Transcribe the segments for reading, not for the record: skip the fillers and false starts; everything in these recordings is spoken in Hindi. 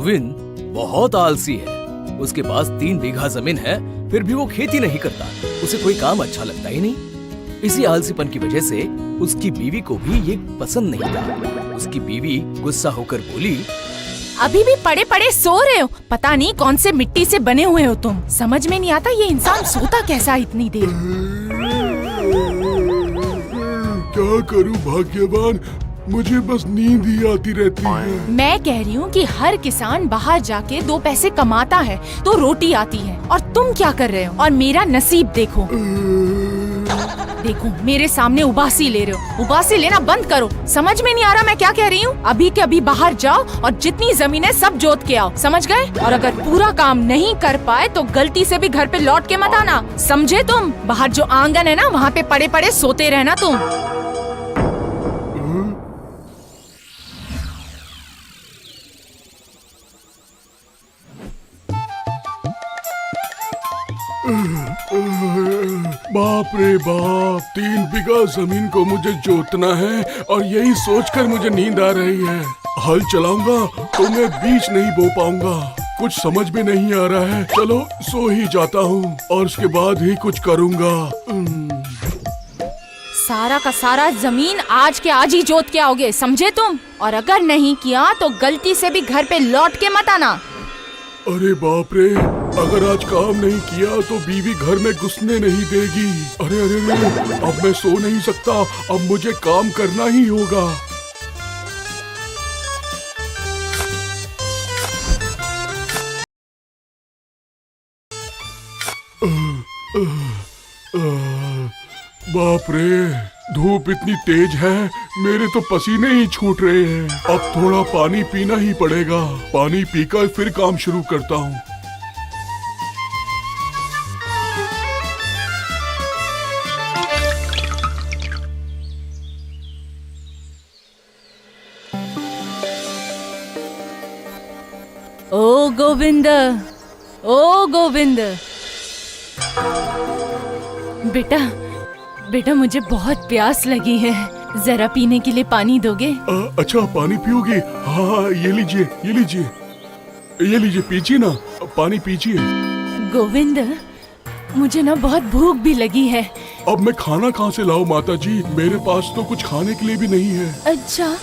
गोविंद बहुत आलसी है। उसके पास 3 बीघा जमीन है, फिर भी वो खेती नहीं करता। उसे कोई काम अच्छा लगता ही नहीं। इसी आलसीपन की वजह से उसकी बीवी को भी ये पसंद नहीं था। उसकी बीवी गुस्सा होकर बोली, अभी भी पड़े पड़े सो रहे हो? पता नहीं कौन से मिट्टी से बने हुए हो तुम। समझ में नहीं आता ये इंसान सोता कैसा इतनी देर। क्या करूं भाग्यवान, मुझे बस नींद ही आती रहती है। मैं कह रही हूँ कि हर किसान बाहर जाके 2 पैसे कमाता है तो रोटी आती है, और तुम क्या कर रहे हो? और मेरा नसीब देखो। देखो मेरे सामने उबासी ले रहे हो। उबासी लेना बंद करो। समझ में नहीं आ रहा मैं क्या कह रही हूँ? अभी के अभी बाहर जाओ और जितनी जमीन है सब जोत के आओ, समझ गए? और अगर पूरा काम नहीं कर पाए तो गलती से भी घर पे लौट के मत आना, समझे तुम? बाहर जो आंगन है ना, वहाँ पे पड़े पड़े सोते रहना तुम। बाप रे बाप, 3 बीघा जमीन को मुझे जोतना है और यही सोचकर मुझे नींद आ रही है। हल चलाऊंगा तो मैं बीज नहीं बो पाऊंगा। कुछ समझ में नहीं आ रहा है। चलो सो ही जाता हूँ और उसके बाद ही कुछ करूँगा। सारा का सारा जमीन आज के आज ही जोत के आओगे, समझे तुम? और अगर नहीं किया तो गलती से भी घर पे लौट के मत आना। अरे बाप रे, अगर आज काम नहीं किया तो बीवी घर में घुसने नहीं देगी। अरे अरे अरे, अब मैं सो नहीं सकता, अब मुझे काम करना ही होगा। बाप रे, धूप इतनी तेज है, मेरे तो पसीने ही छूट रहे हैं। अब थोड़ा पानी पीना ही पड़ेगा। पानी पीकर फिर काम शुरू करता हूँ। ओ गोविंद, ओ गोविंद, बेटा बेटा मुझे बहुत प्यास लगी है, जरा पीने के लिए पानी दोगे? अच्छा पानी पियोगे? हाँ ये लीजिए, ये लीजिए, ये लीजिए, पीजिए ना, पानी पीजिए। गोविंद, मुझे ना बहुत भूख भी लगी है। अब मैं खाना कहाँ से लाऊं माता जी, मेरे पास तो कुछ खाने के लिए भी नहीं है। अच्छा,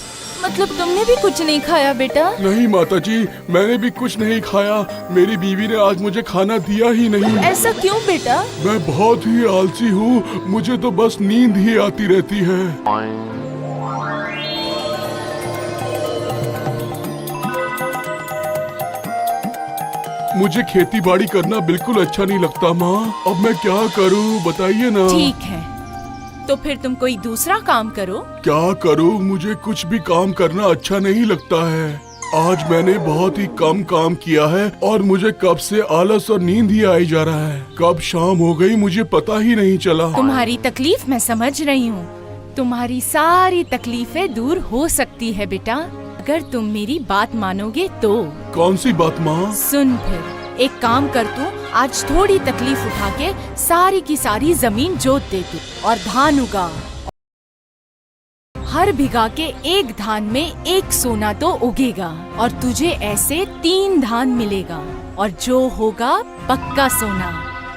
मतलब तुमने भी कुछ नहीं खाया बेटा? नहीं माता जी, मैंने भी कुछ नहीं खाया। मेरी बीवी ने आज मुझे खाना दिया ही नहीं। ऐसा क्यों बेटा? मैं बहुत ही आलसी हूँ, मुझे तो बस नींद ही आती रहती है। मुझे खेती बाड़ी करना बिल्कुल अच्छा नहीं लगता माँ। अब मैं क्या करूँ बताइए ना। ठीक है, तो फिर तुम कोई दूसरा काम करो। क्या करूँ, मुझे कुछ भी काम करना अच्छा नहीं लगता है। आज मैंने बहुत ही कम काम किया है और मुझे कब से आलस और नींद ही आई जा रहा है। कब शाम हो गई मुझे पता ही नहीं चला। तुम्हारी तकलीफ मैं समझ रही हूँ। तुम्हारी सारी तकलीफें दूर हो सकती है बेटा, अगर तुम मेरी बात मानोगे तो। कौन सी बात माँ? सुन फिर, एक काम कर तू, आज थोड़ी तकलीफ उठा के सारी की सारी जमीन जोत दे तू और धान उगा। हर बीघा के 1 धान में 1 सोना तो उगेगा और तुझे ऐसे 3 धान मिलेगा, और जो होगा पक्का सोना।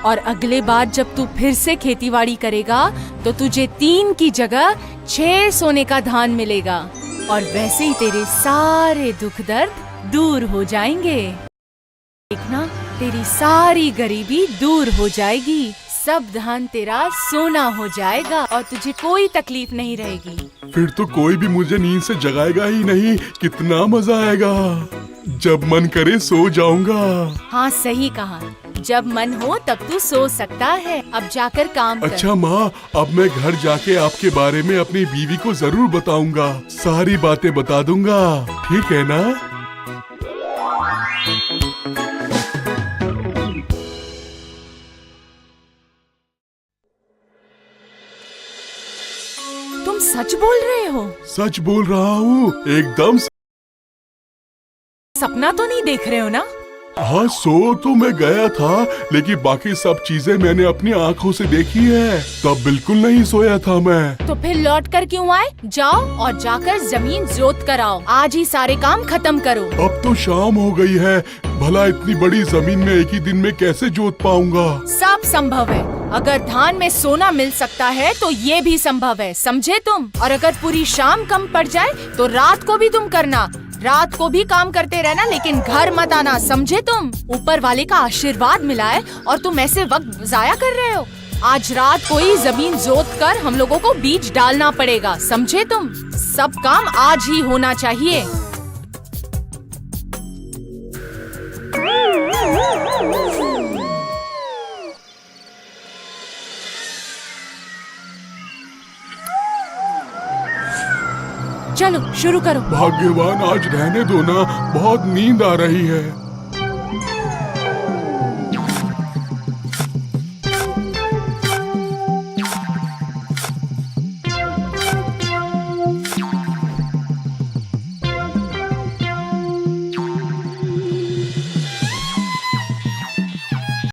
और अगले बार जब तू फिर से खेतीबाड़ी करेगा तो तुझे 3 की जगह 6 सोने का धान मिलेगा, और वैसे ही तेरे सारे दुख दर्द दूर हो जाएंगे। देखना, तेरी सारी गरीबी दूर हो जाएगी, सब धान तेरा सोना हो जाएगा और तुझे कोई तकलीफ नहीं रहेगी। फिर तो कोई भी मुझे नींद से जगाएगा ही नहीं। कितना मजा आएगा। जब मन करे सो जाऊंगा। हाँ सही कहा, जब मन हो तब तू सो सकता है। अब जाकर काम कर। अच्छा माँ, अब मैं घर जाके आपके बारे में अपनी बीवी को जरूर बताऊंगा। सारी बातें बता दूंगा, ठीक है ना? तुम सच बोल रहे हो? सच बोल रहा हूँ, एकदम। सपना तो नहीं देख रहे हो ना? हाँ, सो तो मैं गया था, लेकिन बाकी सब चीजें मैंने अपनी आंखों से देखी है। तब बिल्कुल नहीं सोया था मैं। तो फिर लौट कर क्यों आए? जाओ और जाकर जमीन जोत कर आओ। आज ही सारे काम खत्म करो। अब तो शाम हो गई है, भला इतनी बड़ी जमीन में एक ही दिन में कैसे जोत पाऊंगा? सब संभव है। अगर धान में सोना मिल सकता है तो ये भी संभव है, समझे तुम? और अगर पूरी शाम कम पड़ जाए तो रात को भी तुम करना। रात को भी काम करते रहना, लेकिन घर मत आना, समझे तुम? ऊपर वाले का आशीर्वाद मिला है और तुम ऐसे वक्त जाया कर रहे हो। आज रात को ही जमीन जोत कर हम लोगों को बीज डालना पड़ेगा, समझे तुम? सब काम आज ही होना चाहिए। चलो शुरू करो। भाग्यवान, आज रहने दो ना, बहुत नींद आ रही है।